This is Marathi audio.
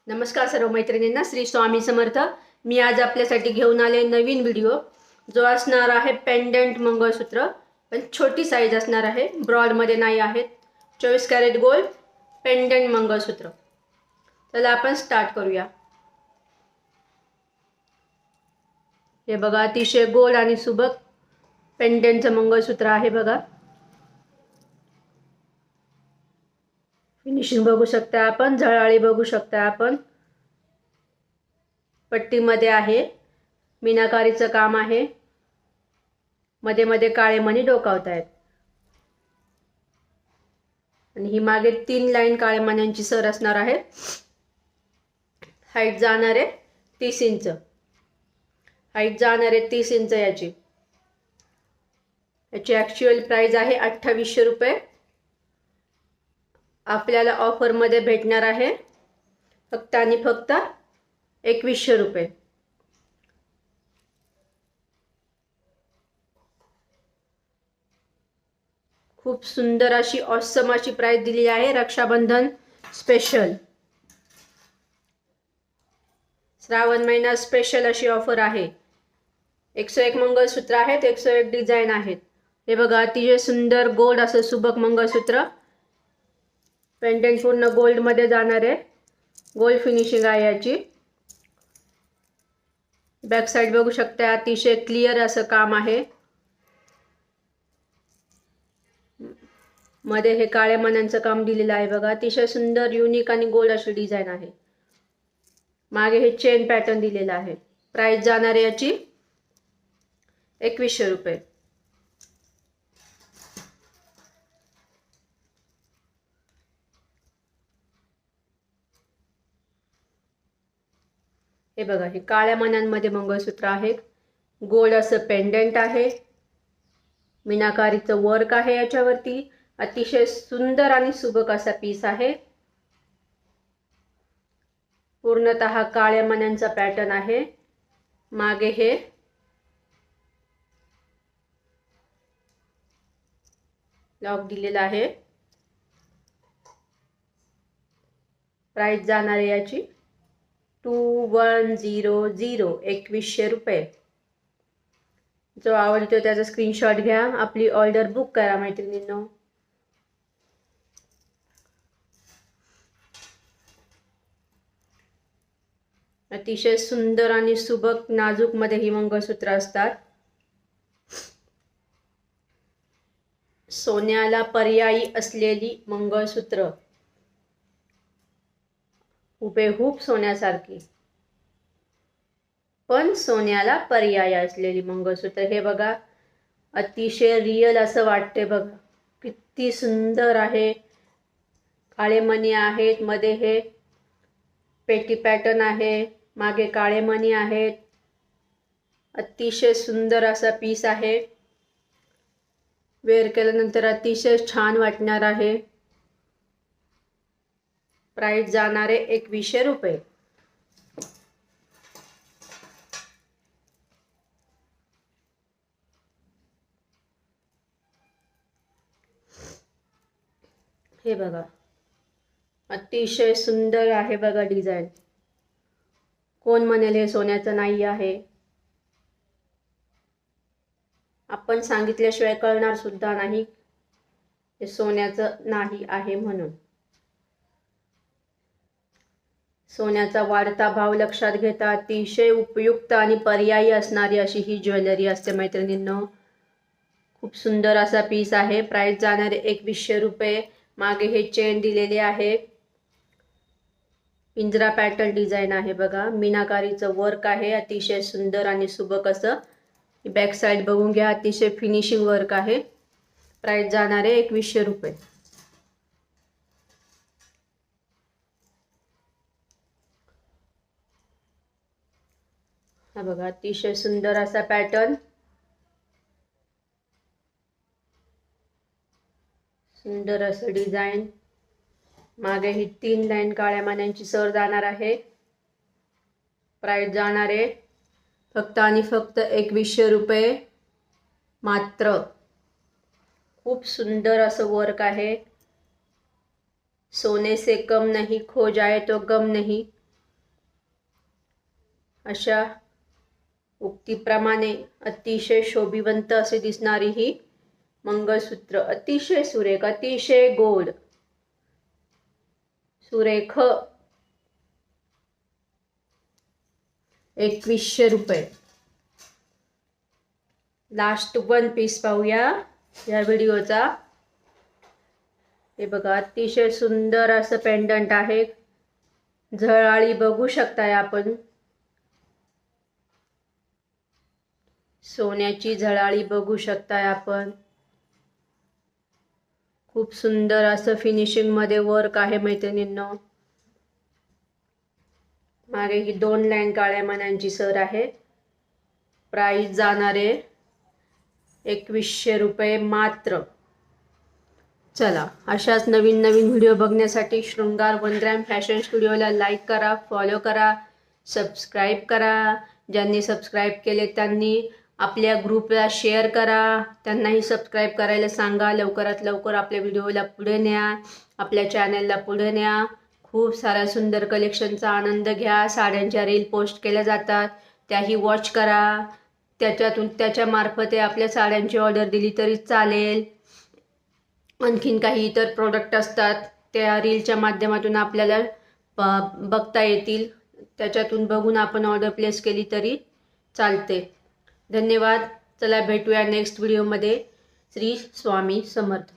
नमस्कार सर्व मैत्रिणींना, श्री स्वामी समर्थ। मी आज आपल्यासाठी घेऊन आले नवीन व्हिडिओ जो असणार आहे पेंडंट मंगळसूत्र, पण छोटी साईज असणार आहे, ब्रॉड मध्ये नाही आहेत। 24 कॅरेट गोल्ड पेंडंट मंगळसूत्र। चला आपण स्टार्ट करूया। हे बघा, अतिशय गोल्ड आणि सुबक पेंडंटचं मंगळसूत्र आहे बघा। फिनिशिंग बघू शकता आपण, झळाळी बघू शकता आपण। पट्टीमध्ये आहे, मीनाकारीचं काम आहे, मध्ये मध्ये काळे मणी डोकावत आहेत आणि ही मागे 3 लाईन काळे मण्यांची सर असणार आहे। हाईट जाणार आहे 30 इंच, हाईट जाणार आहे 30 इंच याची ॲक्च्युअल प्राइस आहे 2800 रुपये। आपल्याला ऑफर मध्ये भेटणार आहे फक्त आणि फक्त 2100 रुपये। खूप सुंदर अशी ऑसम अशी प्राइस दिली आहे, रक्षाबंधन स्पेशल, श्रावण महिना स्पेशल अशी ऑफर आहे। 101 मंगळसूत्र आहेत, 101 डिझाइन आहेत। हे बघा, अतिशय सुंदर गोल्ड असं सुबक मंगळसूत्र, पेंडंट पूर्ण गोल्ड मध्ये जाणार आहे, गोल्ड फिनिशिंग आहे याची। बॅक साइड बघू शकता, अतिशय क्लिअर असं काम आहे। मध्ये हे काळ्या मण्यांचं काम दिलेलं आहे बघा, अतिशय सुंदर युनिक आणि गोल्ड अशी डिझाइन आहे। मागे हे चेन पॅटर्न दिलेला आहे। प्राइस जाणार आहे याची 2100 रुपये। हे बघा, हे काळ्या मण्यांमध्ये मंगळसूत्र आहे, गोल्ड असं पेंडंट आहे, मीनाकारीचं वर्क आहे याच्यावरती। अतिशय सुंदर आणि सुबक असा पीस आहे, पूर्णतः काळ्या मण्यांचा पॅटर्न आहे। मागे हे लॉक दिलेला आहे। प्राइस जाणार आहे याची 2100, 2100 रुपये। जो आवडतो त्याचा स्क्रीनशॉट घ्या, आपली ऑर्डर बुक करा मैत्रिणींनो। अतिशय सुंदर आणि सुबक नाजूक मध्ये ही मंगळसूत्र असतात। सोन्याला पर्यायी असलेली मंगळसूत्र, हुबेहूब सोन्यासारखी पण सोन्याला पर्याय असलेली मंगळसूत्र। हे बघा, अतिशय रिअल असं वाटते बघा, किती सुंदर आहे। काळे मणी आहेत, मध्ये हे पेटी पॅटर्न आहे, मागे काळे मणी आहेत। अतिशय सुंदर असा पीस आहे, वेअर केल्यानंतर अतिशय छान वाटणार आहे। प्राइस जाणार आहे 2100 रुपये। हे बघा, अतिशय सुंदर आहे बघा डिझाइन। कोण म्हणेल हे सोन्याचं नाही आहे, आपण सांगितल्याशिवाय कळणार सुद्धा नाही हे सोन्याचं नाही आहे म्हणून। सोन्याचा वाढता भाव लक्षात घेता अतिशय उपयुक्त आणि पर्यायी असणारी अशी ही ज्वेलरी असते मैत्रिणींनो। खूप सुंदर असा पीस आहे। प्राइस जाणार आहे 2100 रुपये। मागे हे चेन दिलेले आहे, पिंजरा पॅटर्न डिझाइन आहे बघा, मीनाकारीचं वर्क आहे, अतिशय सुंदर आणि सुबक असं। बॅक साइड बघून घ्या, अतिशय फिनिशिंग वर्क आहे। प्राइस जाणार आहे 2100 रुपये। हा बघा, अतिशय सुंदर असा पॅटर्न, सुंदर असं डिझाइन। मागे ही 3 लाईन काळ्या मण्यांची सर जाणार आहे। प्राइस जाणार आहे फक्त आणि फक्त 2100 रुपये मात्र। खूप सुंदर असं वर्क आहे, सोने से कम नहीं, खो जाए तो गम नहीं। अशा उक्तीप्रमाणे अतिशय शोभिवंत असे दिसणारी ही मंगळसूत्र, अतिशय सुरेख, अतिशय गोड, सुरेख, 2100 रुपये. लास्ट वन पीस पाहूया या व्हिडिओचा. हे बघा, अतिशय सुंदर असं पेंडंट आहे. झळाळी बघू शकताय आपण, सोन्याची झळाळी बघू शकताय आपण. खूप सुंदर असं फिनिशिंग मध्ये वर्क आहे मैत्रिणींनो. मागे ही 2 लाईन काळ्या मण्यांची सर आहे. प्राइस जाणारे 2100 रुपये मात्र. चला, अशाच नवीन नवीन व्हिडिओ बघण्यासाठी शृंगार वनग्राम फॅशन स्टुडिओला लाईक करा, फॉलो करा, सबस्क्राईब करा. ज्यांनी सबस्क्राईब केले त्यांनी आपल्या ग्रुपला शेअर करा, त्यांनाही सबस्क्राईब करायला सांगा. लवकरात लवकर आपल्या व्हिडिओला पुढे न्या, आपल्या चॅनलला पुढे न्या. खूप साऱ्या सुंदर कलेक्शनचा आनंद घ्या. साड्यांच्या रील पोस्ट केल्या जातात, त्याही वॉच करा. त्याच्यामार्फत आपल्या साड्यांची ऑर्डर दिली तरी चालेल. आणखीन काही इतर प्रोडक्ट असतात, त्या रीलच्या माध्यमातून आपल्याला बघता येतील. त्याच्यातून बघून आपण ऑर्डर प्लेस केली तरी चालते. धन्यवाद. चला भेटूया नेक्स्ट व्हिडिओमध्ये. श्री स्वामी समर्थ.